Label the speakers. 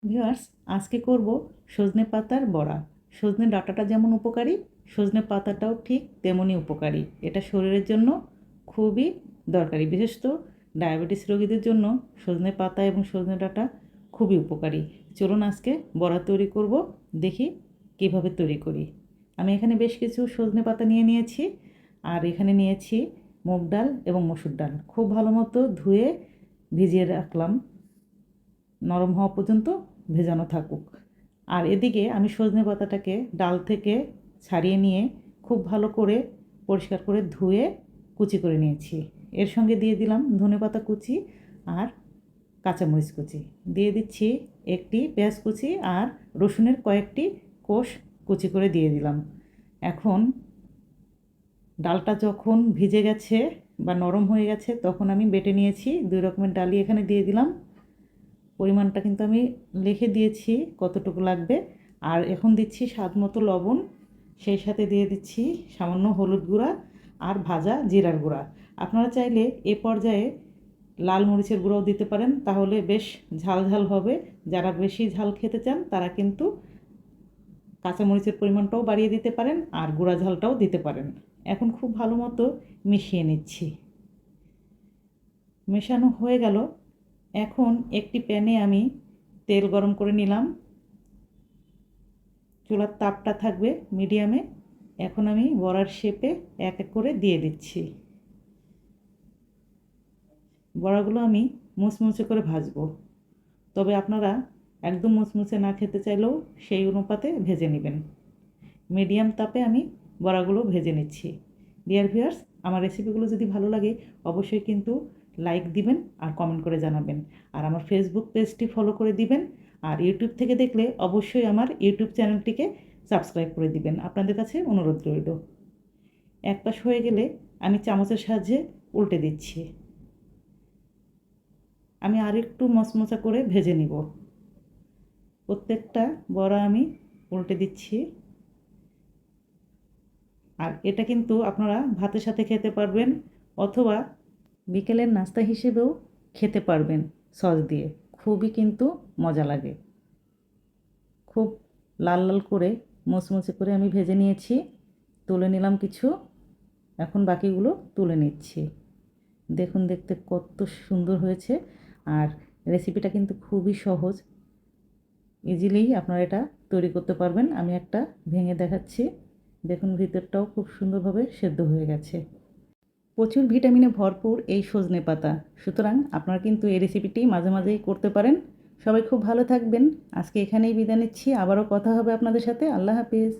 Speaker 1: Viewers, আজকে করব সজনে পাতার বড়া। সজনে ডাঁটাটা যেমন উপকারী, সজনে পাতাটাও ঠিক তেমনই উপকারী। এটা শরীরের জন্য খুবই দরকারি, বিশেষত ডায়াবেটিস রোগীদের জন্য সজনে পাতা এবং সজনে ডাঁটা খুবই উপকারী। চলুন আজকে বড়া তৈরি করব, দেখি কিভাবে তৈরি করি। আমি এখানে বেশ কিছু সজনে পাতা নিয়ে নিয়েছি, আর এখানে নিয়েছি মুগ ডাল এবং মসুর ডাল। খুব ভালো মতো ধুয়ে ভিজিয়ে রাখলাম, নরম হওয়া পর্যন্ত ভেজানো থাকুক। আর এদিকে আমি সজনে পাতাটাকে ডাল থেকে ছাড়িয়ে নিয়ে খুব ভালো করে পরিষ্কার করে ধুয়ে কুচি করে নিয়েছি। এর সঙ্গে দিয়ে দিলাম ধনেপাতা কুচি আর কাঁচামরিচ কুচি, দিয়ে দিচ্ছি একটি পেঁয়াজ কুচি আর রসুনের কয়েকটি কোষ কুচি করে দিয়ে দিলাম। এখন ডালটা যখন ভিজে গেছে বা নরম হয়ে গেছে তখন আমি বেটে নিয়েছি 2 রকমের ডালই এখানে দিয়ে দিলাম। পরিমাণটা কিন্তু আমি লিখে দিয়েছি কতটুকু লাগবে। আর এখন দিচ্ছি স্বাদ মতো লবণ, সেই সাথে দিয়ে দিচ্ছি সামান্য হলুদ গুঁড়া আর ভাজা জিরার গুঁড়া। আপনারা চাইলে এ পর্যায়ে লাল মরিচের গুঁড়াও দিতে পারেন, তাহলে বেশ ঝাল ঝাল হবে। যারা বেশি ঝাল খেতে চান তারা কিন্তু কাঁচামরিচের পরিমাণটাও বাড়িয়ে দিতে পারেন আর গুঁড়া ঝালটাও দিতে পারেন। এখন খুব ভালো মতো মিশিয়ে নিচ্ছি। মেশানো হয়ে গেল। এখন একটি প্যানে আমি তেল গরম করে নিলাম, চুলার তাপটা থাকবে মিডিয়ামে। এখন আমি বড়ার শেপে এক এক করে দিয়ে দিচ্ছি। বড়াগুলো আমি মুচমুচে করে ভাজবো, তবে আপনারা একদম মুচমুচে না খেতে চাইলেও সেই অনুপাতে ভেজে নেবেন। মিডিয়াম তাপে আমি বড়াগুলো ভেজে নিচ্ছি। ডিয়ার ভিউয়ার্স, আমার রেসিপিগুলো যদি ভালো লাগে অবশ্যই কিন্তু লাইক দিবেন আর কমেন্ট করে জানাবেন। আর আমার ফেসবুক পেজটি ফলো করে দিবেন। আর ইউটিউব থেকে দেখলে অবশ্যই আমার ইউটিউব চ্যানেলটিকে সাবস্ক্রাইব করে দিবেন। আপনাদের কাছে অনুরোধ রইল। এক পাশ হয়ে গেলে আমি চামচের সাহায্যে উল্টে দিচ্ছি। আমি আরেকটু মচমচা করে ভেজে নিব। প্রত্যেকটা বড়া আমি উল্টে দিচ্ছি। আর এটা কিন্তু আপনারা ভাতের সাথে খেতে পারবেন, অথবা বিকেলের নাস্তা হিসেবেও খেতে পারবেন সস দিয়ে। খুবই কিন্তু মজা লাগে। খুব লাল লাল করে মুচমুচে করে আমি ভেজে নিয়েছি, তুলে নিলাম কিছু। এখন বাকিগুলো তুলে নিচ্ছি। দেখুন দেখতে কত সুন্দর হয়েছে। আর রেসিপিটা কিন্তু খুবই সহজ, ইজিলি আপনারা এটা তৈরি করতে পারবেন। আমি একটা ভেঙে দেখাচ্ছি। দেখুন ভিতরটাও খুব সুন্দরভাবে সেদ্ধ হয়ে গেছে। প্রচুর ভিটামিনে ভরপুর এই সজনে পাতা, সুতরাং আপনারা কিন্তু এই রেসিপিটি মাঝে মাঝেই করতে পারেন। সবাই খুব ভালো থাকবেন। আজকে এখানেই বিদায় নিচ্ছি, আবারও কথা হবে আপনাদের সাথে। আল্লাহ হাফিজ।